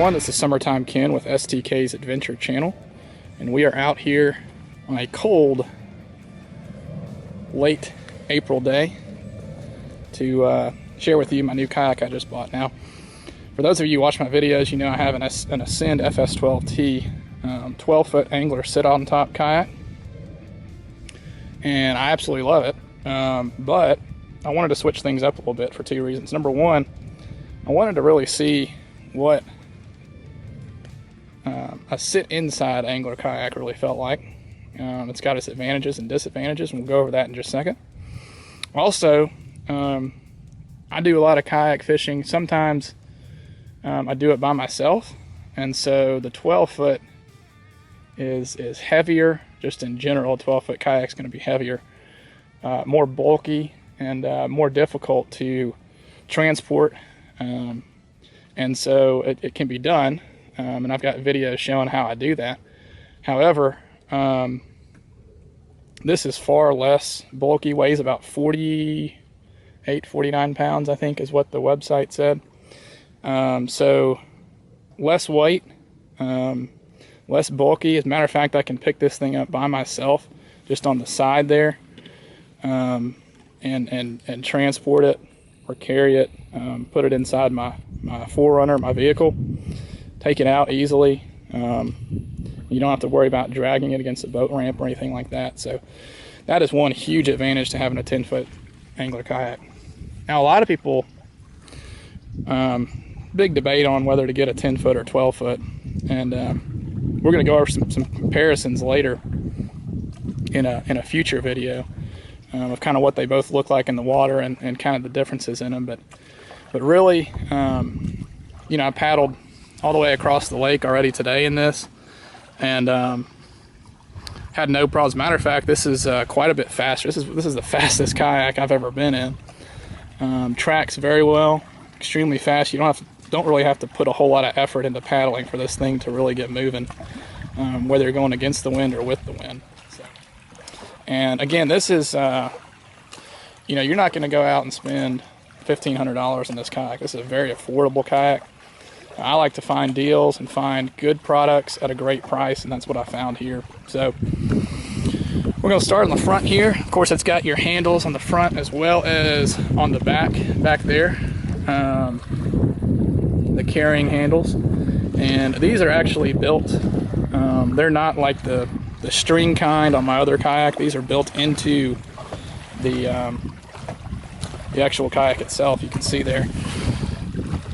everyone, this is Summertime Ken with STK's Adventure Channel, and we are out here on a cold, late April day to share with you my new kayak I just bought. Now, for those of you who watch my videos, you know I have an Ascend FS12T 12-foot angler sit-on top kayak, and I absolutely love it, but I wanted to switch things up a little bit for two reasons. Number one, I wanted to really see what a sit-inside angler kayak really felt like. It's got its advantages and disadvantages, and we'll go over that in just a second. Also, I do a lot of kayak fishing. Sometimes I do it by myself, and so the 12-foot is heavier. Just in general, 12-foot kayak is going to be heavier, more bulky, and more difficult to transport. And so it can be done, and I've got videos showing how I do that. However, this is far less bulky, weighs about 48, 49 pounds, I think is what the website said. So less weight, less bulky. As a matter of fact, I can pick this thing up by myself, just on the side there, and transport it or carry it, put it inside my Forerunner, my vehicle, take it out easily. You don't have to worry about dragging it against a boat ramp or anything like that. So that is one huge advantage to having a 10-foot angler kayak. Now, a lot of people, big debate on whether to get a 10-foot or 12-foot, and we're going to go over some comparisons later in a future video of kind of what they both look like in the water and kind of the differences in them. But really, you know, I paddled all the way across the lake already today in this, and had no problems. Matter of fact, this is quite a bit faster. This is the fastest kayak I've ever been in. Tracks very well, extremely fast. You don't really have to put a whole lot of effort into paddling for this thing to really get moving, whether you're going against the wind or with the wind. So, and again, this is you know, you're not going to go out and spend $1,500 on this kayak. This is a very affordable kayak. I like to find deals and find good products at a great price, and that's what I found here. So we're going to start on the front here. Of course, it's got your handles on the front as well as on the back there, the carrying handles, and these are actually built, they're not like the string kind on my other kayak. These are built into the actual kayak itself. You can see there,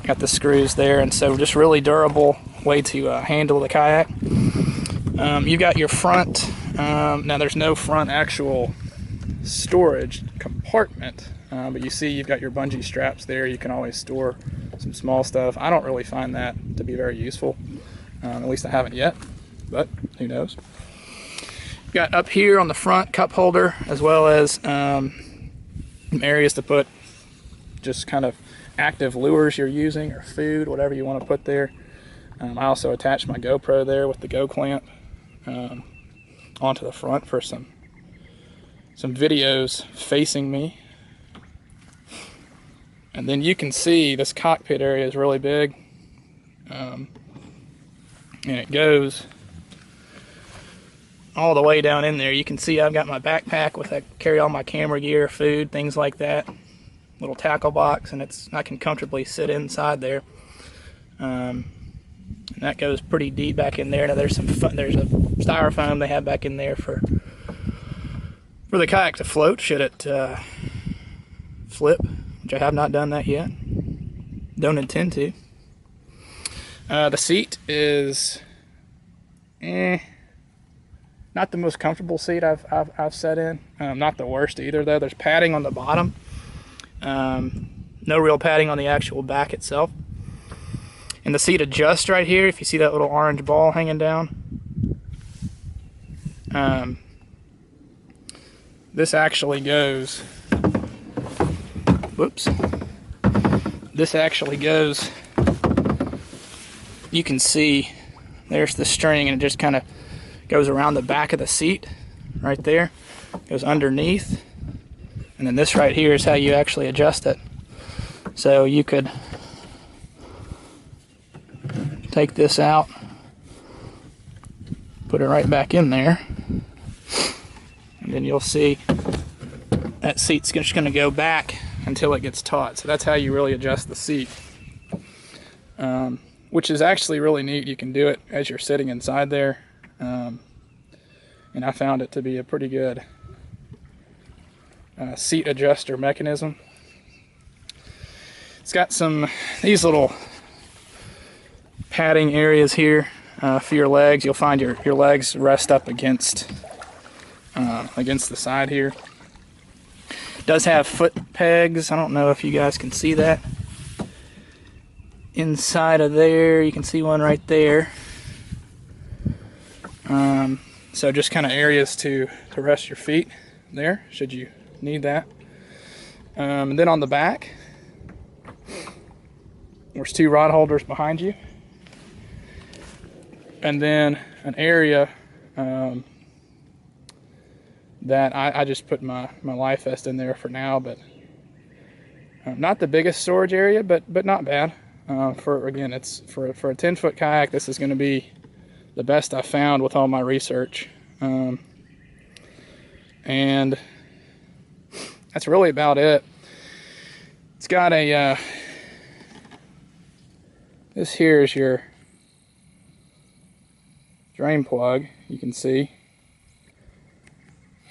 got the screws there, and so just really durable way to handle the kayak. You've got your front, now there's no front actual storage compartment, but you see you've got your bungee straps there. You can always store some small stuff. I don't really find that to be very useful, at least I haven't yet, but who knows. You've got up here on the front cup holder, as well as areas to put just kind of active lures you're using, or food, whatever you want to put there. I also attached my GoPro there with the Go clamp onto the front for some videos facing me. And then you can see this cockpit area is really big, and it goes all the way down in there. You can see I've got my backpack with I carry all my camera gear, food, things like that. Little tackle box, and I can comfortably sit inside there. And that goes pretty deep back in there. Now there's a styrofoam they have back in there for the kayak to float should it flip, which I have not done that yet. Don't intend to. The seat is not the most comfortable seat I've sat in. Not the worst either though. There's padding on the bottom. No real padding on the actual back itself. And the seat adjusts right here, if you see that little orange ball hanging down. This actually goes, whoops, this actually goes, you can see there's the string, and it just kind of goes around the back of the seat right there, goes underneath. And then this right here is how you actually adjust it. So you could take this out, put it right back in there, and then you'll see that seat's just going to go back until it gets taut. So that's how you really adjust the seat, which is actually really neat. You can do it as you're sitting inside there, and I found it to be a pretty good seat adjuster mechanism. It's got these little padding areas here for your legs. You'll find your legs rest up against the side here. It does have foot pegs. I don't know if you guys can see that. Inside of there, you can see one right there. So just kind of areas to rest your feet there, should you need that. And then on the back, there's 2 rod holders behind you. And then an area that I just put my life vest in there for now, but not the biggest storage area, but not bad. Again, it's for a 10-foot kayak. This is going to be the best I found with all my research, and that's really about it. It's got a this here is your drain plug. You can see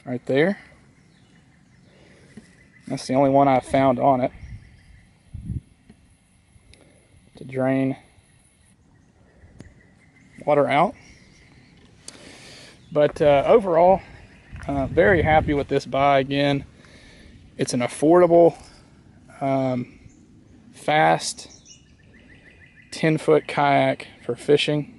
right there. That's the only one I've found on it to drain water out. But overall, very happy with this buy. Again, it's an affordable, fast 10-foot kayak for fishing.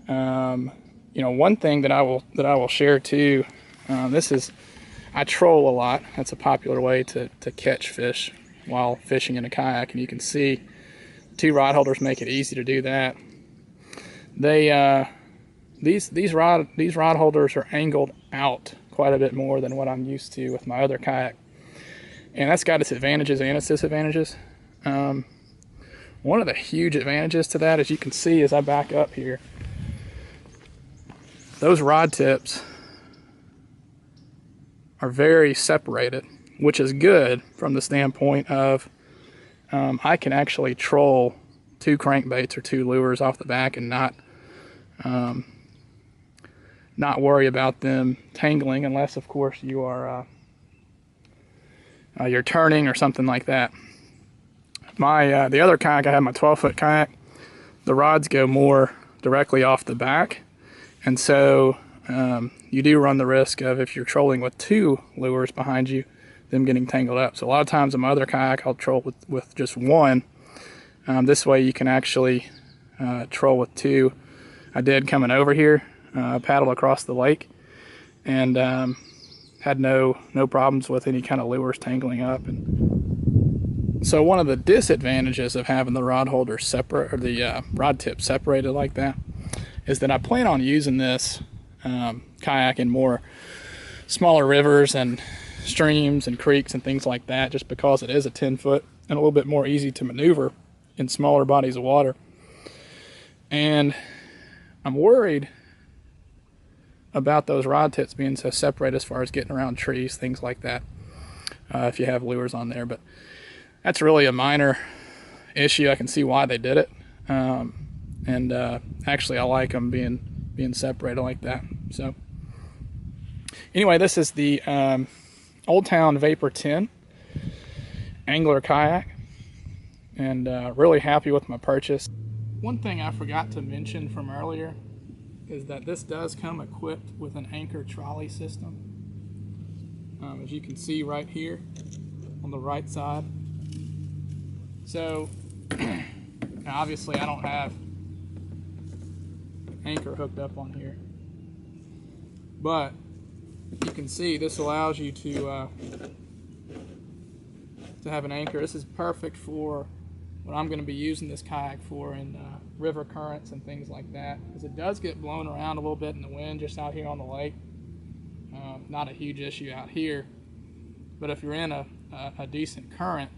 You know, one thing that I will share too. I troll a lot. That's a popular way to catch fish while fishing in a kayak, and you can see 2 rod holders make it easy to do that. These rod holders are angled out quite a bit more than what I'm used to with my other kayak, and that's got its advantages and its disadvantages. One of the huge advantages to that, as you can see as I back up here, those rod tips are very separated, which is good from the standpoint of I can actually troll 2 crankbaits or 2 lures off the back and not worry about them tangling, unless of course you are you're turning or something like that. The other kayak, I have my 12-foot kayak, the rods go more directly off the back, and so you do run the risk of, if you're trolling with 2 lures behind you, them getting tangled up. So a lot of times on my other kayak, I'll troll with just 1. This way you can actually troll with 2. I did coming over here, paddled across the lake, and had no problems with any kind of lures tangling up. And so one of the disadvantages of having the rod holder separate, or the rod tip separated like that, is that I plan on using this kayak in more smaller rivers and streams and creeks and things like that, just because it is a 10-foot and a little bit more easy to maneuver in smaller bodies of water. And I'm worried about those rod tips being so separate as far as getting around trees, things like that, if you have lures on there. But that's really a minor issue. I can see why they did it, and actually I like them being separated like that. So anyway, this is the Old Town Vapor 10 angler kayak, and really happy with my purchase. One thing I forgot to mention from earlier is that this does come equipped with an anchor trolley system, as you can see right here on the right side. So now obviously I don't have anchor hooked up on here, but you can see this allows you to have an anchor. This is perfect for what I'm going to be using this kayak for in river currents and things like that, because it does get blown around a little bit in the wind just out here on the lake. Not a huge issue out here, but if you're in a decent current,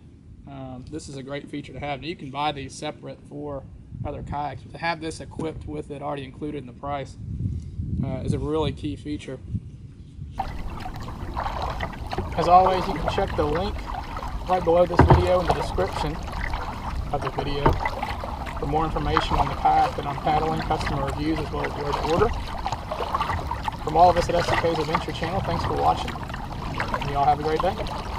this is a great feature to have. Now, you can buy these separate for other kayaks, but to have this equipped with it already included in the price is a really key feature. As always, you can check the link right below this video in the description of the video for more information on the kayak and on paddling, customer reviews, as well as where to order. From all of us at SCK's Adventure Channel, thanks for watching, and y'all have a great day.